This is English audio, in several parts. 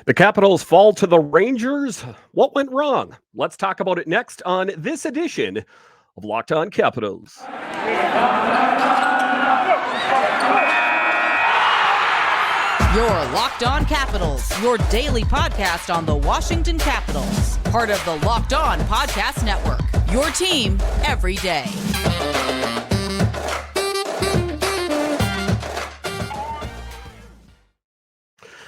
The Capitals fall to the Rangers. What went wrong? Let's talk about it next on this edition of Locked On Capitals. Your Locked On Capitals, your daily podcast on the Washington Capitals, part of the Locked On Podcast Network. Your team every day.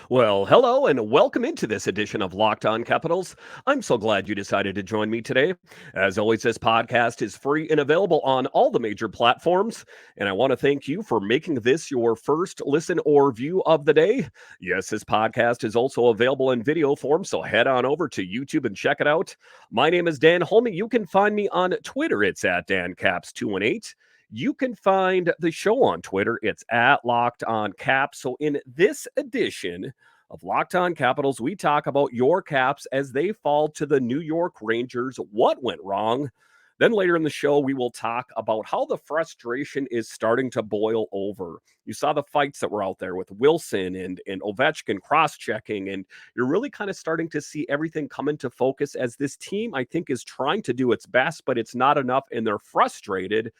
Well, hello and welcome into this edition of Locked On Capitals. I'm so glad you decided to join me today. As always, this podcast is free and available on all the major platforms. And I want to thank you for making this your first listen or view of the day. Yes, this podcast is also available in video form, so head on over to YouTube and check it out. My name is Dan Holme. You can find me on Twitter. It's at DanCaps218. You can find the show on Twitter. It's at Locked On Caps. So in this edition of Locked On Capitals, we talk about your Caps as they fall to the New York Rangers. What went wrong? Then later in the show, we will talk about how the frustration is starting to boil over. You saw the fights that were out there with Wilson and Ovechkin cross-checking, and you're really kind of starting to see everything come into focus as this team, I think, is trying to do its best, but it's not enough, and they're frustrated.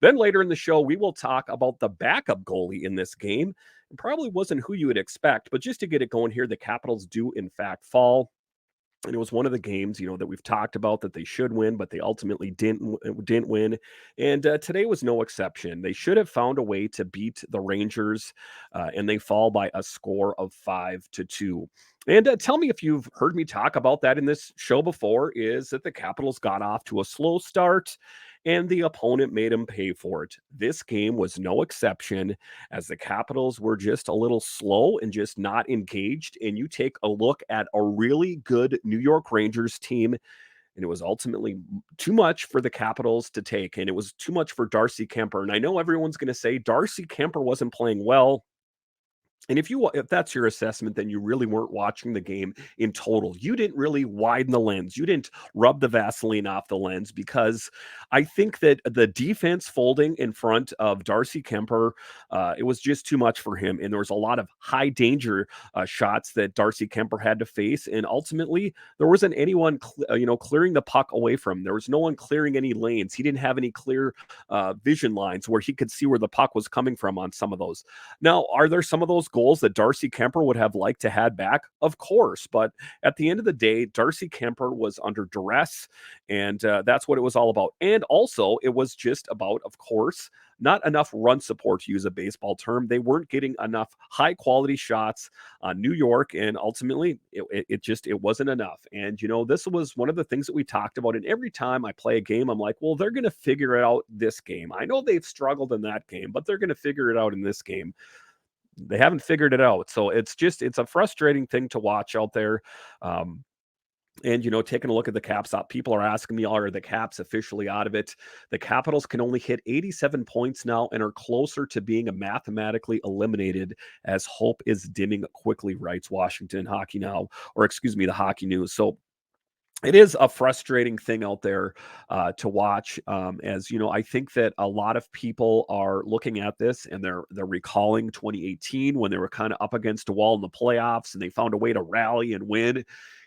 Then later in the show, we will talk about the backup goalie in this game. It probably wasn't who you would expect, but just to get it going here, the Capitals do in fact fall. And it was one of the games, that we've talked about that they should win, but they ultimately didn't win. And today was no exception. They should have found a way to beat the Rangers, and they fall by a score of 5-2. And tell me if you've heard me talk about that in this show before, is that the Capitals got off to a slow start and the opponent made them pay for it. This game was no exception, as the Capitals were just a little slow and just not engaged. And you take a look at a really good New York Rangers team, and it was ultimately too much for the Capitals to take, and it was too much for Darcy Kuemper. And I know everyone's going to say Darcy Kuemper wasn't playing well. And if that's your assessment, then you really weren't watching the game in total. You didn't really widen the lens. You didn't rub the Vaseline off the lens, because I think that the defense folding in front of Darcy Kuemper, it was just too much for him. And there was a lot of high danger shots that Darcy Kuemper had to face. And ultimately, there wasn't anyone, clearing the puck away from him. There was no one clearing any lanes. He didn't have any clear vision lines where he could see where the puck was coming from on some of those. Now, are there some of those goals that Darcy Kuemper would have liked to had back? Of course, but at the end of the day, Darcy Kuemper was under duress, and that's what it was all about. And also, it was just about, of course, not enough run support, to use a baseball term. They weren't getting enough high quality shots on New York, and ultimately it wasn't enough. And this was one of the things that we talked about. And every time I play a game, I'm like, well, they're going to figure it out this game. I know they've struggled in that game, but they're going to figure it out in this game. They haven't figured it out. So it's a frustrating thing to watch out there. And, taking a look at the Caps, people are asking me, are the Caps officially out of it? The Capitals can only hit 87 points now and are closer to being mathematically eliminated, as hope is dimming quickly, writes Washington Hockey Now, or excuse me, the Hockey News. So it is a frustrating thing out there to watch. As I think that a lot of people are looking at this and they're recalling 2018 when they were kind of up against a wall in the playoffs and they found a way to rally and win.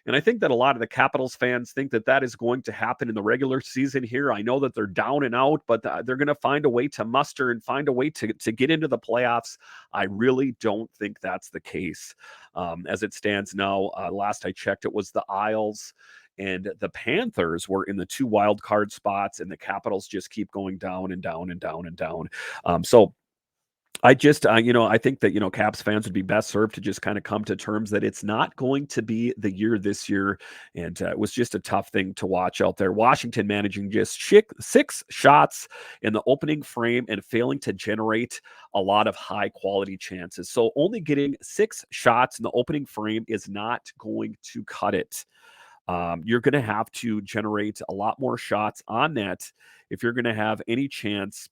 And I think that a lot of the Capitals fans think that that is going to happen in the regular season here. I know that they're down and out, but they're going to find a way to muster and find a way to get into the playoffs. I really don't think that's the case. As it stands now, last I checked, it was the Isles and the Panthers were in the 2 wild card spots, and the Capitals just keep going down and down and down and down. So I just, I think that, Caps fans would be best served to just kind of come to terms that it's not going to be the year this year. And it was just a tough thing to watch out there. Washington managing just 6 shots in the opening frame and failing to generate a lot of high quality chances. So only getting 6 shots in the opening frame is not going to cut it. You're going to have to generate a lot more shots on net if you're going to have any chance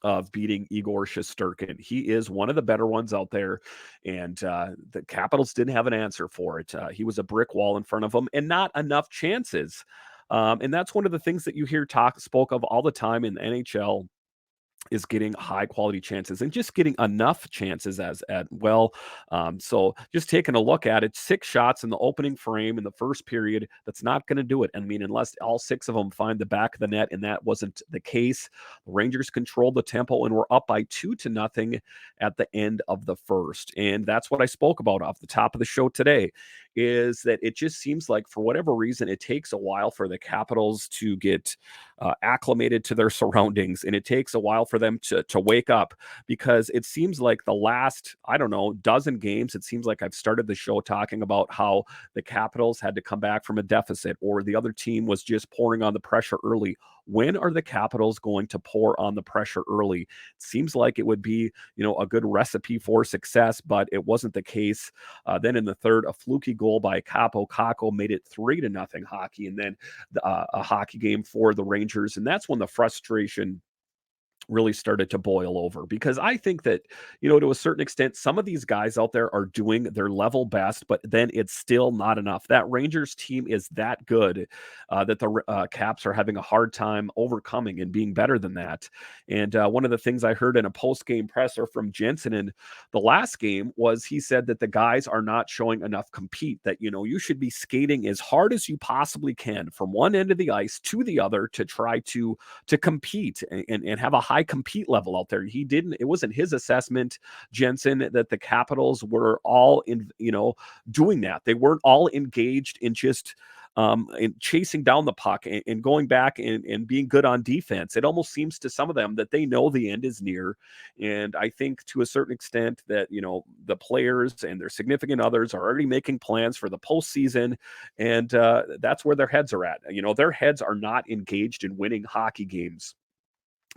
of beating Igor Shesterkin. He is one of the better ones out there, and the Capitals didn't have an answer for it. He was a brick wall in front of them and not enough chances. And that's one of the things that you hear spoke of all the time in the NHL. is getting high quality chances and just getting enough chances as at well. So just taking a look at it, 6 shots in the opening frame in the first period. That's not going to do it. I mean, unless all 6 of them find the back of the net, and that wasn't the case. The Rangers controlled the tempo and were up by 2-0 at the end of the first. And that's what I spoke about off the top of the show today. Is that it just seems like for whatever reason it takes a while for the Capitals to get acclimated to their surroundings, and it takes a while for them to wake up because it seems like the last, I don't know, dozen games, it seems like I've started the show talking about how the Capitals had to come back from a deficit or the other team was just pouring on the pressure early. When are the Capitals going to pour on the pressure early? It seems like it would be, a good recipe for success, but it wasn't the case. Then in the third, a fluky goal by Capo Caco made it 3-0 hockey, and then a hockey game for the Rangers. And that's when the frustration really started to boil over because I think that, to a certain extent, some of these guys out there are doing their level best, but then it's still not enough. That Rangers team is that good that the Caps are having a hard time overcoming and being better than that. And one of the things I heard in a post game presser from Jensen in the last game was he said that the guys are not showing enough compete, that, you should be skating as hard as you possibly can from one end of the ice to the other to try to compete and have a high compete level out there. It wasn't his assessment, Jensen, that the Capitals were all doing that. They weren't all engaged in just in chasing down the puck and going back and being good on defense. It almost seems to some of them that they know the end is near. And I think to a certain extent that, the players and their significant others are already making plans for the postseason. And that's where their heads are at. Their heads are not engaged in winning hockey games.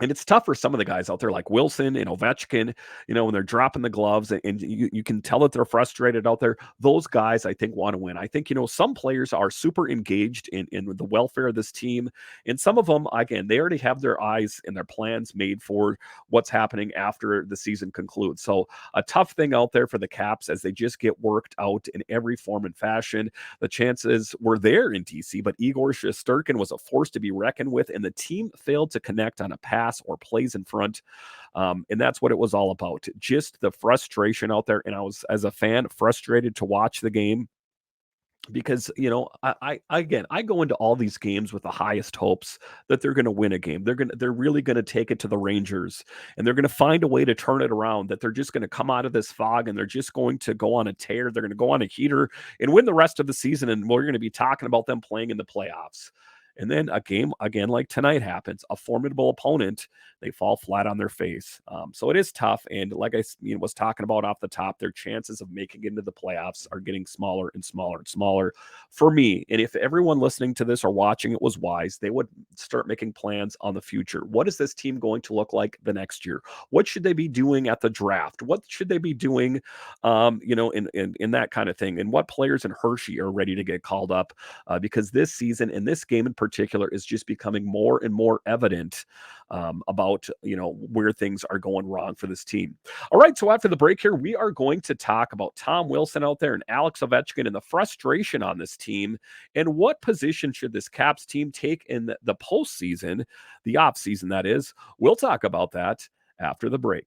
And it's tough for some of the guys out there like Wilson and Ovechkin, when they're dropping the gloves and you can tell that they're frustrated out there. Those guys, I think, want to win. I think, some players are super engaged in the welfare of this team. And some of them, again, they already have their eyes and their plans made for what's happening after the season concludes. So a tough thing out there for the Caps as they just get worked out in every form and fashion. The chances were there in DC, but Igor Shesterkin was a force to be reckoned with, and the team failed to connect on a pass or plays in front. And that's what it was all about. Just the frustration out there. And I was, as a fan, frustrated to watch the game because, I go into all these games with the highest hopes that they're going to win a game. They're really going to take it to the Rangers and they're going to find a way to turn it around, that they're just going to come out of this fog and they're just going to go on a tear. They're going to go on a heater and win the rest of the season. And we're going to be talking about them playing in the playoffs. And then a game again like tonight happens, a formidable opponent, they fall flat on their face. So it is tough. And like I was talking about off the top, their chances of making it into the playoffs are getting smaller and smaller and smaller for me. And if everyone listening to this or watching it was wise, they would start making plans on the future. What is this team going to look like the next year? What should they be doing at the draft? What should they be doing, in that kind of thing? And what players in Hershey are ready to get called up? Because this season and this game in particular is just becoming more and more evident about where things are going wrong for this team. All right, so after the break here, we are going to talk about Tom Wilson out there and Alex Ovechkin and the frustration on this team, and what position should this Caps team take in the postseason, the off season that is. We'll talk about that after the break.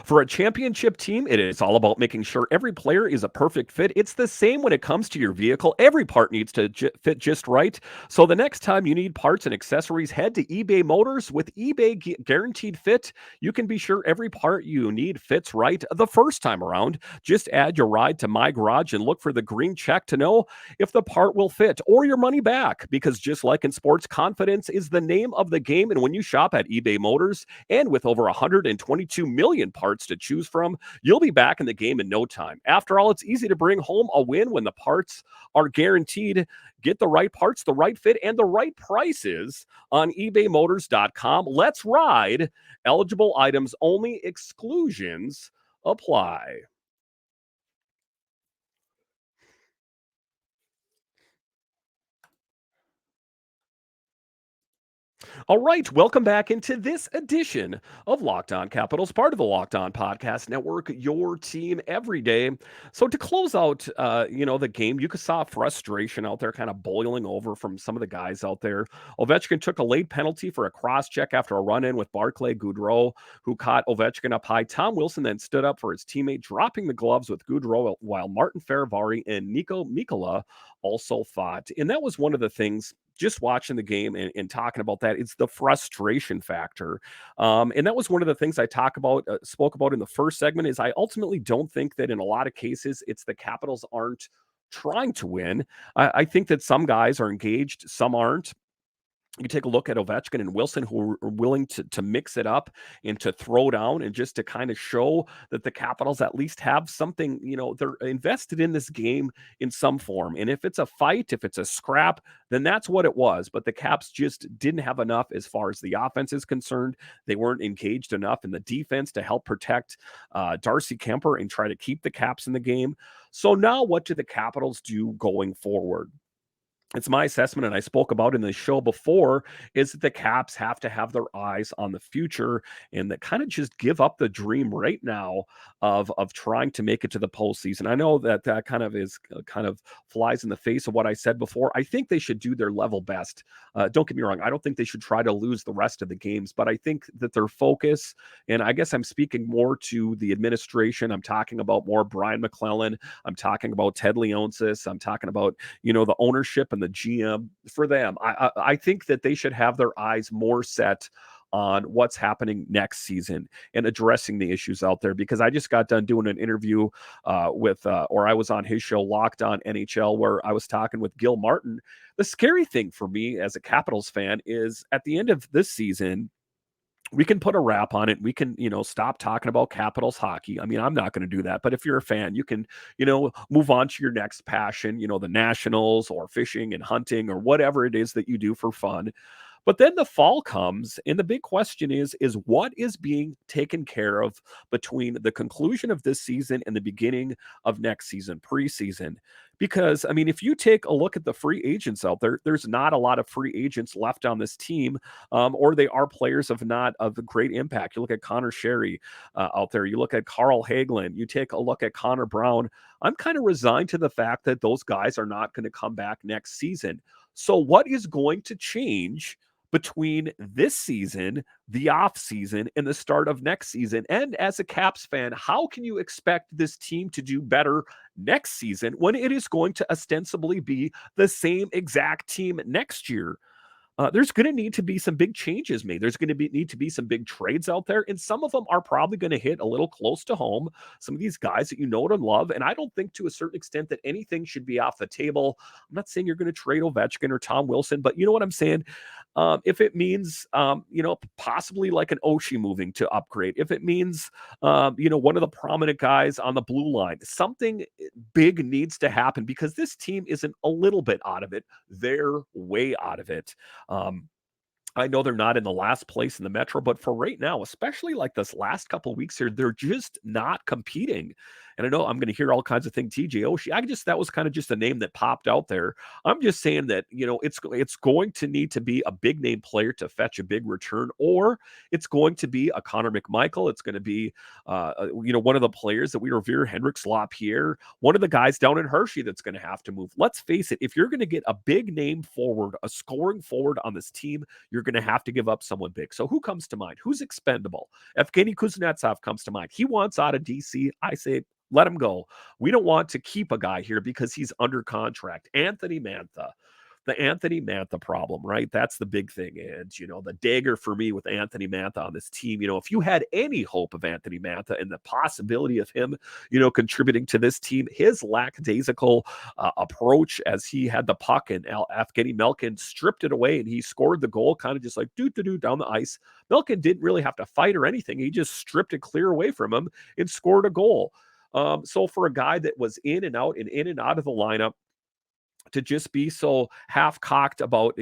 For a championship team, it is all about making sure every player is a perfect fit. It's the same when it comes to your vehicle. Every part needs to fit just right. So the next time you need parts and accessories, head to eBay Motors. With eBay Guaranteed Fit, you can be sure every part you need fits right the first time around. Just add your ride to My Garage and look for the green check to know if the part will fit or your money back. Because just like in sports, confidence is the name of the game. And when you shop at eBay Motors, and with over 122 million parts to choose from, you'll be back in the game in no time. After all, it's easy to bring home a win when the parts are guaranteed. Get the right parts, the right fit, and the right prices on ebaymotors.com. Let's ride. Eligible items only. Exclusions apply. All right, welcome back into this edition of Locked On Capitals, part of the Locked On Podcast Network, your team every day. So to close out, the game, you saw frustration out there kind of boiling over from some of the guys out there. Ovechkin took a late penalty for a cross check after a run-in with Barclay Goodrow, who caught Ovechkin up high. Tom Wilson then stood up for his teammate, dropping the gloves with Goodrow, while Martin Feravari and Nico Mikkola also fought. And that was one of the things, just watching the game and talking about that, it's the frustration factor. And that was one of the things I spoke about in the first segment, is I ultimately don't think that in a lot of cases it's the Capitals aren't trying to win. I think that some guys are engaged, some aren't. You take a look at Ovechkin and Wilson, who are willing to mix it up and to throw down, and just to kind of show that the Capitals at least have something, they're invested in this game in some form. And if it's a fight, if it's a scrap, then that's what it was. But the Caps just didn't have enough as far as the offense is concerned. They weren't engaged enough in the defense to help protect Darcy Kemper and try to keep the Caps in the game. So now what do the Capitals do going forward? It's my assessment, and I spoke about in the show before, is that the Caps have to have their eyes on the future, and that kind of just give up the dream right now of trying to make it to the postseason. I know that that kind of flies in the face of what I said before. I think they should do their level best. Don't get me wrong. I don't think they should try to lose the rest of the games, but I think that their focus, and I guess I'm speaking more to the administration. I'm talking about more Brian McClellan. I'm talking about Ted Leonsis. I'm talking about, the ownership and the GM. For them, I think that they should have their eyes more set on what's happening next season and addressing the issues out there. Because I just got done doing an interview or I was on his show, Locked On NHL, where I was talking with Gil Martin. The scary thing for me as a Capitals fan is, at the end of this season, we can put a wrap on it. We can, stop talking about Capitals hockey. I mean, I'm not going to do that. But if you're a fan, you can, move on to your next passion, the Nationals or fishing and hunting or whatever it is that you do for fun. But then the fall comes, and the big question is what is being taken care of between the conclusion of this season and the beginning of next season, preseason? Because, I mean, if you take a look at the free agents out there, there's not a lot of free agents left on this team, or they are players of not of great impact. You look at Connor Sherry out there, you look at Carl Hagelin, you take a look at Connor Brown. I'm kind of resigned to the fact that those guys are not going to come back next season. So what is going to change between this season, the off season, and the start of next season? And as a Caps fan, how can you expect this team to do better next season when it is going to ostensibly be the same exact team next year? There's going to need to be some big changes made. There's going to need to be some big trades out there, and some of them are probably going to hit a little close to home. Some of these guys that you know and love, and I don't think to a certain extent that anything should be off the table. I'm not saying you're going to trade Ovechkin or Tom Wilson, but you know what I'm saying? If it means, possibly like an Oshie moving to upgrade, if it means, one of the prominent guys on the blue line, something big needs to happen, because this team isn't a little bit out of it. They're way out of it. Um, I know they're not in the last place in the Metro, but for right now, especially like this last couple of weeks here, they're just not competing. And I know I'm going to hear all kinds of things. TJ Oshie, that was kind of just a name that popped out there. I'm just saying that, it's going to need to be a big name player to fetch a big return, or it's going to be a Connor McMichael. It's going to be, one of the players that we revere, Hendrix LaPierre, one of the guys down in Hershey that's going to have to move. Let's face it, if you're going to get a big name forward, a scoring forward on this team, you're going to have to give up someone big. So who comes to mind? Who's expendable? Evgeny Kuznetsov comes to mind. He wants out of DC. I say, let him go. We don't want to keep a guy here because he's under contract. Anthony Mantha. The Anthony Mantha problem, right? That's the big thing. And, the dagger for me with Anthony Mantha on this team, if you had any hope of Anthony Mantha and the possibility of him, contributing to this team, his lackadaisical approach as he had the puck and Evgeny Malkin stripped it away and he scored the goal, kind of just like doo-doo-doo down the ice. Malkin didn't really have to fight or anything. He just stripped it clear away from him and scored a goal. So for a guy that was in and out of the lineup, to just be so half-cocked about,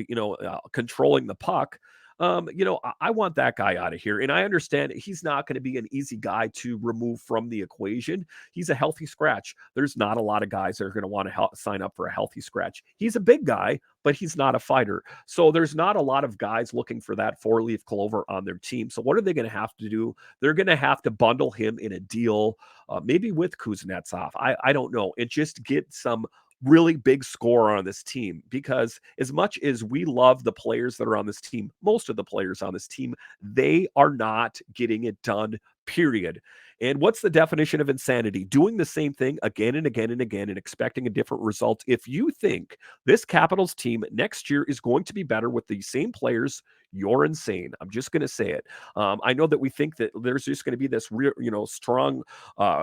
controlling the puck, I want that guy out of here. And I understand he's not going to be an easy guy to remove from the equation. He's a healthy scratch. There's not a lot of guys that are going to want to sign up for a healthy scratch. He's a big guy, but he's not a fighter. So there's not a lot of guys looking for that four-leaf clover on their team. So what are they going to have to do? They're going to have to bundle him in a deal, maybe with Kuznetsov. I don't know. And just get some really big score on this team, because as much as we love the players that are on this team, most of the players on this team, they are not getting it done, period. And what's the definition of insanity? Doing the same thing again and again and again and expecting a different result. If you think this Capitals team next year is going to be better with the same players, you're insane. I'm just going to say it. I know that we think that there's just going to be this real, strong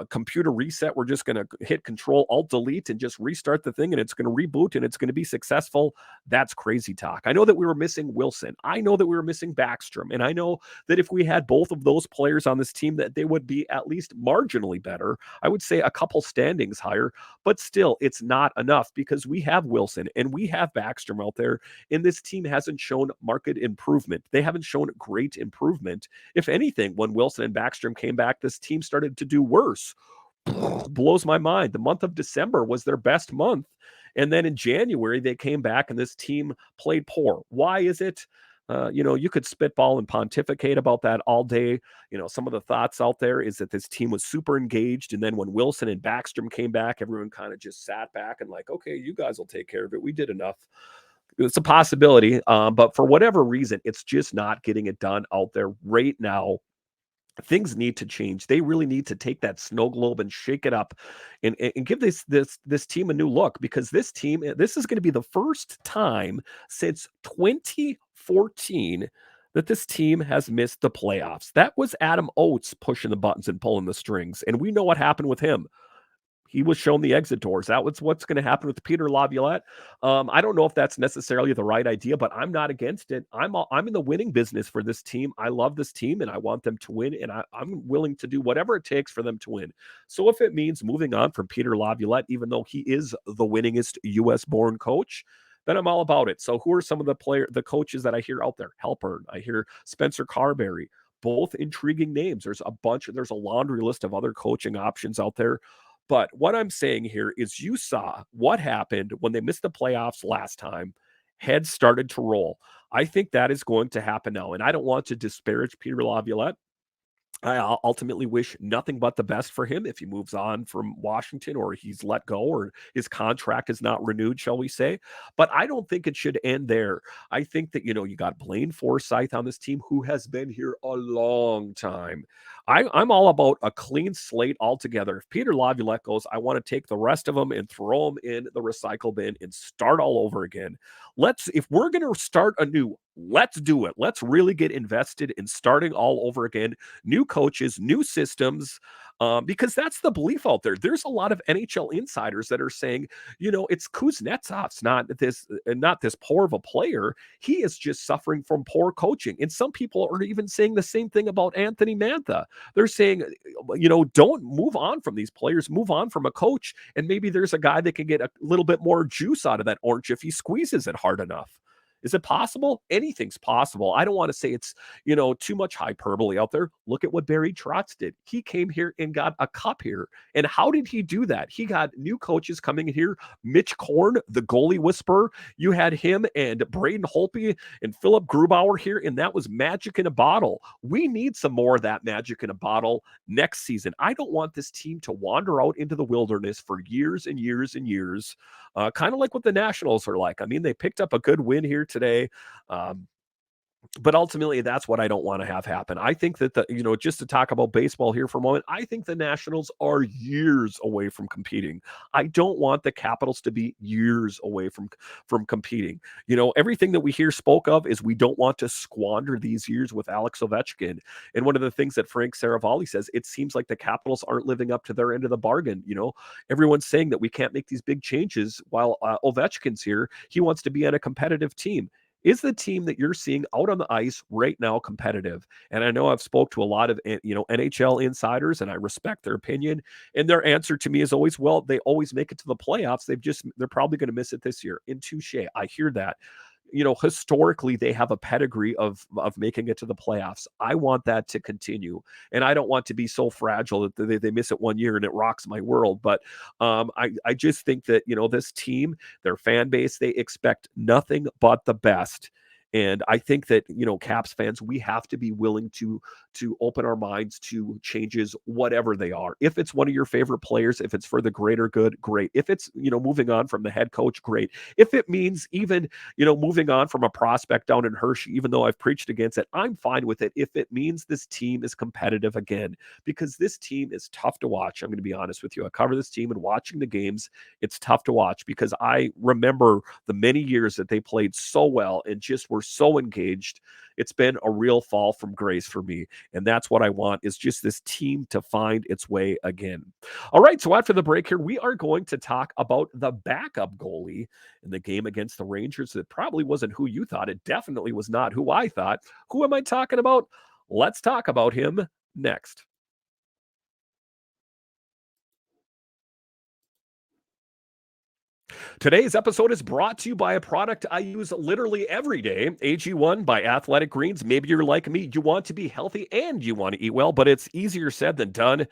computer reset. We're just going to hit Control Alt Delete and just restart the thing, and it's going to reboot and it's going to be successful. That's crazy talk. I know that we were missing Wilson. I know that we were missing Backstrom, and I know that if we had both of those players on this team, that they would be at least marginally better. I would say a couple standings higher, but still, it's not enough, because we have Wilson and we have Backstrom out there, and this team hasn't shown market improvement. They haven't shown great improvement. If anything, when Wilson and Backstrom came back, this team started to do worse. Blows my mind. The month of December was their best month. And then in January, they came back and this team played poor. Why is it? You could spitball and pontificate about that all day. Some of the thoughts out there is that this team was super engaged. And then when Wilson and Backstrom came back, everyone kind of just sat back and like, okay, you guys will take care of it. We did enough. It's a possibility. But for whatever reason, it's just not getting it done out there right now. Things need to change. They really need to take that snow globe and shake it up, and give this team a new look, because this is going to be the first time since 2014 that this team has missed the playoffs. That was Adam Oates pushing the buttons and pulling the strings, and we know what happened with him. He was shown the exit doors. That was what's going to happen with Peter Laviolette. I don't know if that's necessarily the right idea, but I'm not against it. I'm in the winning business for this team. I love this team, and I want them to win, and I'm willing to do whatever it takes for them to win. So if it means moving on from Peter Laviolette, even though he is the winningest U.S.-born coach, then I'm all about it. So who are some of the coaches that I hear out there? Halpern. I hear Spencer Carberry. Both intriguing names. There's a laundry list of other coaching options out there. But what I'm saying here is, you saw what happened when they missed the playoffs last time. Heads started to roll. I think that is going to happen now. And I don't want to disparage Peter Laviolette. I ultimately wish nothing but the best for him if he moves on from Washington, or he's let go, or his contract is not renewed, shall we say. But I don't think it should end there. I think that, you got Blaine Forsythe on this team, who has been here a long time. I'm all about a clean slate altogether. If Peter Laviolette goes, I want to take the rest of them and throw them in the recycle bin and start all over again. If we're going to start anew, let's do it. Let's really get invested in starting all over again. New coaches, new systems, because that's the belief out there. There's a lot of NHL insiders that are saying, it's Kuznetsov's not this poor of a player. He is just suffering from poor coaching. And some people are even saying the same thing about Anthony Mantha. They're saying, don't move on from these players, move on from a coach, and maybe there's a guy that can get a little bit more juice out of that orange if he squeezes it hard enough. Is it possible? Anything's possible. I don't want to say it's, too much hyperbole out there. Look at what Barry Trotz did. He came here and got a cup here. And how did he do that? He got new coaches coming in here. Mitch Korn, the goalie whisperer. You had him and Braden Holtby and Philip Grubauer here, and that was magic in a bottle. We need some more of that magic in a bottle next season. I don't want this team to wander out into the wilderness for years and years and years. Kind of like what the Nationals are like. I mean, they picked up a good win here today. But ultimately, that's what I don't want to have happen. I think that just to talk about baseball here for a moment, I think the Nationals are years away from competing. I don't want the Capitals to be years away from competing. Everything that we hear spoke of is we don't want to squander these years with Alex Ovechkin. And one of the things that Frank Saravalli says, it seems like the Capitals aren't living up to their end of the bargain. Everyone's saying that we can't make these big changes while Ovechkin's here. He wants to be on a competitive team. Is the team that you're seeing out on the ice right now competitive? And I know I've spoke to a lot of NHL insiders, and I respect their opinion. And their answer to me is always, well, they always make it to the playoffs. They're probably going to miss it this year. In touche, I hear that. historically they have a pedigree of making it to the playoffs. I want that to continue, and I don't want to be so fragile that they miss it one year and it rocks my world. But I just think that this team, their fan base, they expect nothing but the best. And I think that Caps fans, we have to be willing to open our minds to changes, whatever they are. If it's one of your favorite players, if it's for the greater good, great. If it's moving on from the head coach, great. If it means even moving on from a prospect down in Hershey, even though I've preached against it, I'm fine with it. If it means this team is competitive again, because this team is tough to watch. I'm going to be honest with you. I cover this team, and watching the games, it's tough to watch because I remember the many years that they played so well and just were so engaged. It's been a real fall from grace for me. And that's what I want, is just this team to find its way again. All right. So after the break here, we are going to talk about the backup goalie in the game against the Rangers. It probably wasn't who you thought. It definitely was not who I thought. Who am I talking about? Let's talk about him next. Today's episode is brought to you by a product I use literally every day, AG1 by Athletic Greens. Maybe you're like me. You want to be healthy and you want to eat well, but it's easier said than done.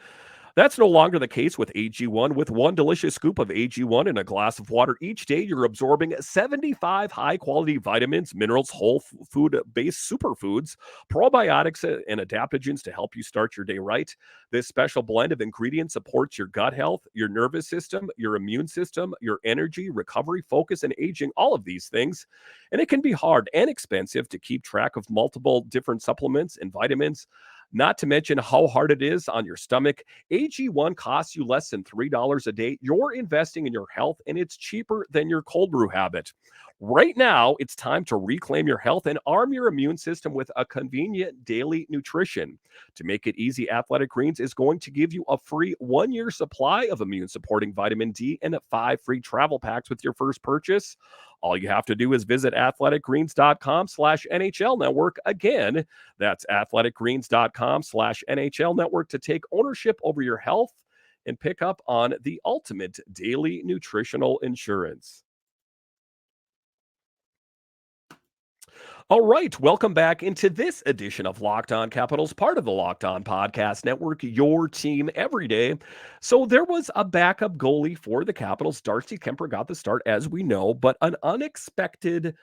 That's no longer the case with AG1. With one delicious scoop of AG1 in a glass of water each day, you're absorbing 75 high-quality vitamins, minerals, whole food-based superfoods, probiotics, and adaptogens to help you start your day right. This special blend of ingredients supports your gut health, your nervous system, your immune system, your energy, recovery, focus, and aging, all of these things. And it can be hard and expensive to keep track of multiple different supplements and vitamins, not to mention how hard it is on your stomach. AG1 costs you less than $3 a day. You're investing in your health, and it's cheaper than your cold brew habit. Right now, it's time to reclaim your health and arm your immune system with a convenient daily nutrition. To make it easy, Athletic Greens is going to give you a free 1-year supply of immune-supporting vitamin D and 5 free travel packs with your first purchase. All you have to do is visit athleticgreens.com/NHL Network. Again, that's athleticgreens.com/NHL Network to take ownership over your health and pick up on the ultimate daily nutritional insurance. All right, welcome back into this edition of Locked On Capitals, part of the Locked On Podcast Network, your team every day. So there was a backup goalie for the Capitals. Darcy Kemper got the start, as we know, but an unexpected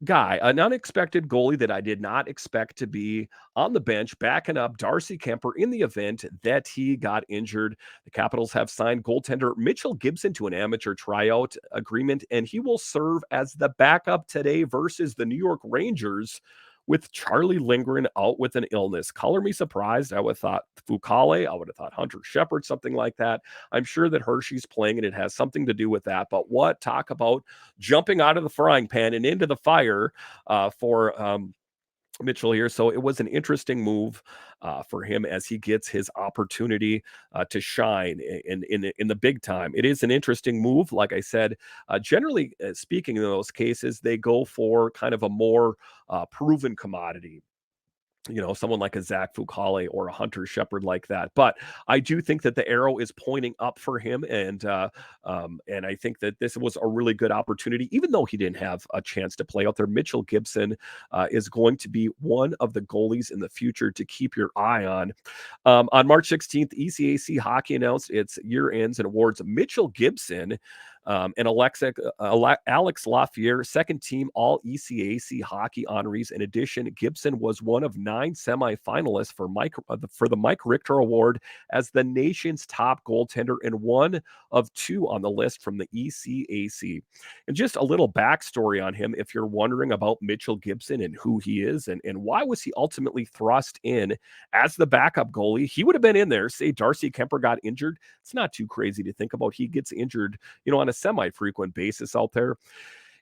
goalie that I did not expect to be on the bench, backing up Darcy Kemper in the event that he got injured. The Capitals have signed goaltender Mitchell Gibson to an amateur tryout agreement, and he will serve as the backup today versus the New York Rangers, with Charlie Lindgren out with an illness. Color me surprised. I would have thought Fucale. I would have thought Hunter Shepard, something like that. I'm sure that Hershey's playing and it has something to do with that. But talk about jumping out of the frying pan and into the fire for Mitchell here. So it was an interesting move for him as he gets his opportunity to shine in the big time. It is an interesting move. Like I said, generally speaking, in those cases, they go for kind of a more proven commodity. Someone like a Zach Fucale or a Hunter Shepard like that. But I do think that the arrow is pointing up for him, and I think that this was a really good opportunity, even though he didn't have a chance to play out there. Mitchell Gibson is going to be one of the goalies in the future to keep your eye on. On March 16th, ECAC Hockey announced its year ends and awards Mitchell Gibson and Alex Lafleur, second team all ECAC hockey honorees. In addition, Gibson was one of 9 semifinalists for the Mike Richter Award as the nation's top goaltender, and one of 2 on the list from the ECAC. And just a little backstory on him, if you're wondering about Mitchell Gibson and who he is and why was he ultimately thrust in as the backup goalie. He would have been in there, say Darcy Kemper got injured. It's not too crazy to think about. He gets injured, on a semi-frequent basis out there.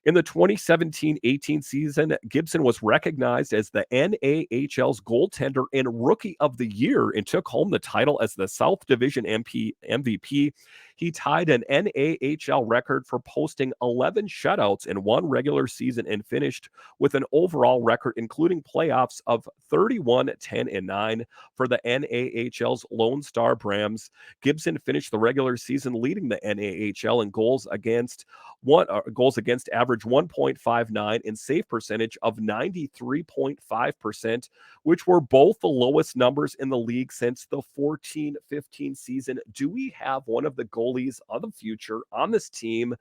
In the 2017-18 season, Gibson was recognized as the NAHL's goaltender and rookie of the year and took home the title as the South Division MVP. He tied an NAHL record for posting 11 shutouts in one regular season and finished with an overall record, including playoffs, of 31, 10, and 9 for the NAHL's Lone Star Brams. Gibson finished the regular season leading the NAHL in goals against average 1.59 and save percentage of 93.5%, which were both the lowest numbers in the league since the 14-15 season. Do we have one of the goalies of the future on this team?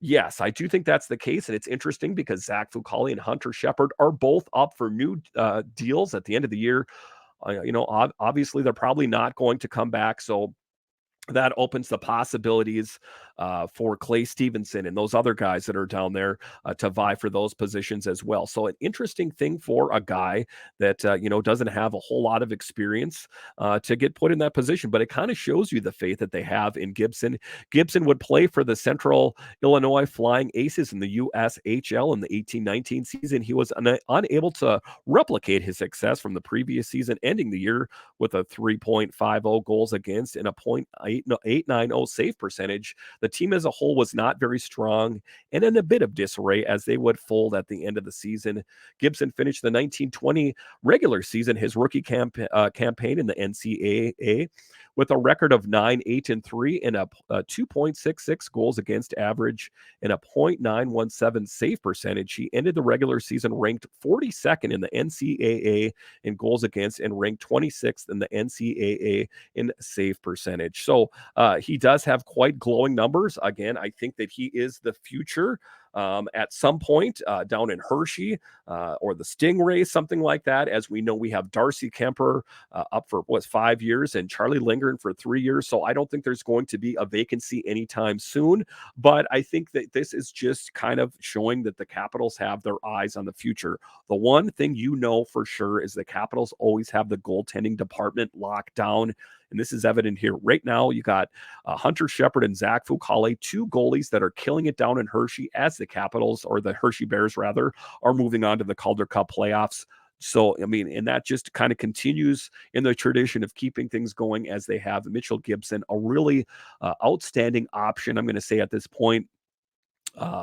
Yes, I do think that's the case, and it's interesting because Zach Fucale and Hunter Shepard are both up for new deals at the end of the year. Obviously, they're probably not going to come back, so that opens the possibilities for Clay Stevenson and those other guys that are down there to vie for those positions as well. So an interesting thing for a guy that, doesn't have a whole lot of experience to get put in that position, but it kind of shows you the faith that they have in Gibson. Gibson would play for the Central Illinois Flying Aces in the USHL in the 18-19 season. He was unable to replicate his success from the previous season, ending the year with a 3.50 goals against and a .890 save percentage. The team as a whole was not very strong and in a bit of disarray as they would fold at the end of the season. Gibson finished the 1920 regular season, his rookie campaign in the NCAA, with a record of 9-8-3 and a 2.66 goals against average and a .917 save percentage. He ended the regular season ranked 42nd in the NCAA in goals against and ranked 26th in the NCAA in save percentage. So he does have quite glowing numbers. Again, I think that he is the future at some point down in Hershey or the Stingrays, something like that. As we know, we have Darcy Kemper up for 5 years and Charlie Lindgren for 3 years. So I don't think there's going to be a vacancy anytime soon. But I think that this is just kind of showing that the Capitals have their eyes on the future. The one thing for sure is the Capitals always have the goaltending department locked down. And this is evident here. Right now, you got Hunter Shepard and Zach Fucale, two goalies that are killing it down in Hershey as the Capitals, or the Hershey Bears rather, are moving on to the Calder Cup playoffs. So, and that just kind of continues in the tradition of keeping things going as they have Mitchell Gibson, a really outstanding option, I'm going to say at this point,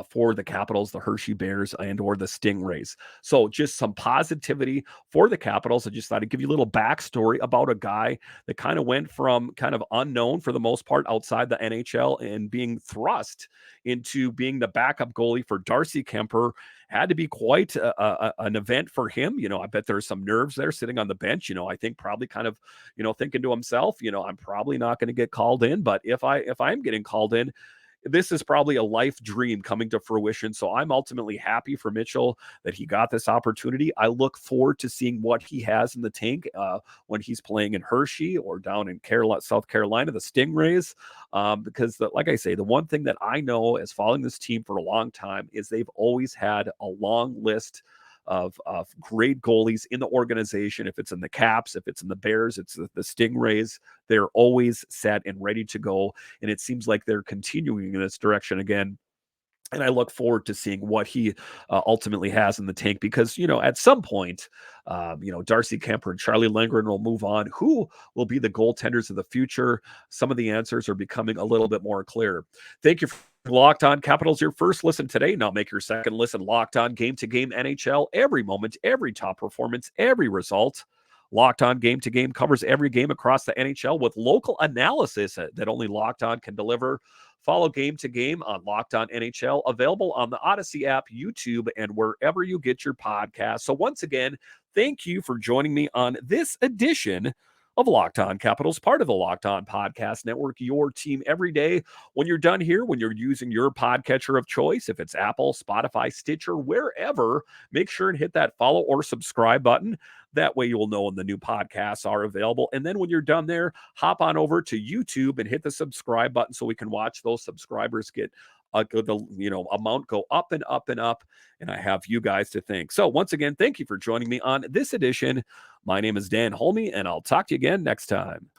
for the Capitals, the Hershey Bears, or the Stingrays. So just some positivity for the Capitals. I just thought I'd give you a little backstory about a guy that kind of went from kind of unknown for the most part outside the NHL and being thrust into being the backup goalie for Darcy Kemper. Had to be quite an event for him. I bet there's some nerves there sitting on the bench. I think probably kind of, thinking to himself, I'm probably not going to get called in, but if I'm getting called in, this is probably a life dream coming to fruition. So I'm ultimately happy for Mitchell that he got this opportunity. I look forward to seeing what he has in the tank when he's playing in Hershey or down in South Carolina, the Stingrays. Because like I say, the one thing that I know as following this team for a long time is they've always had a long list of great goalies in the organization. If it's in the Caps, if it's in the Bears, it's the Stingrays, they're always set and ready to go. And it seems like they're continuing in this direction again. And I look forward to seeing what he ultimately has in the tank because, at some point, Darcy Kemper and Charlie Lindgren will move on. Who will be the goaltenders of the future? Some of the answers are becoming a little bit more clear. Thank you for Locked On Capitals, your first listen today. Now make your second listen Locked On Game to Game NHL. Every moment, every top performance, every result. Locked On Game to Game covers every game across the NHL with local analysis that only Locked On can deliver. Follow Game to Game on Locked On NHL, available on the Odyssey app, YouTube, and wherever you get your podcasts. So once again, thank you for joining me on this edition of Locked On Capitals, part of the Locked On Podcast Network, your team every day. When you're done here, when you're using your podcatcher of choice, if it's Apple, Spotify, Stitcher, wherever, make sure and hit that follow or subscribe button. That way you will know when the new podcasts are available. And then when you're done there, hop on over to YouTube and hit the subscribe button so we can watch those subscribers get the amount go up and up and up. And I have you guys to thank. So once again, thank you for joining me on this edition. My name is Dan Holme, and I'll talk to you again next time.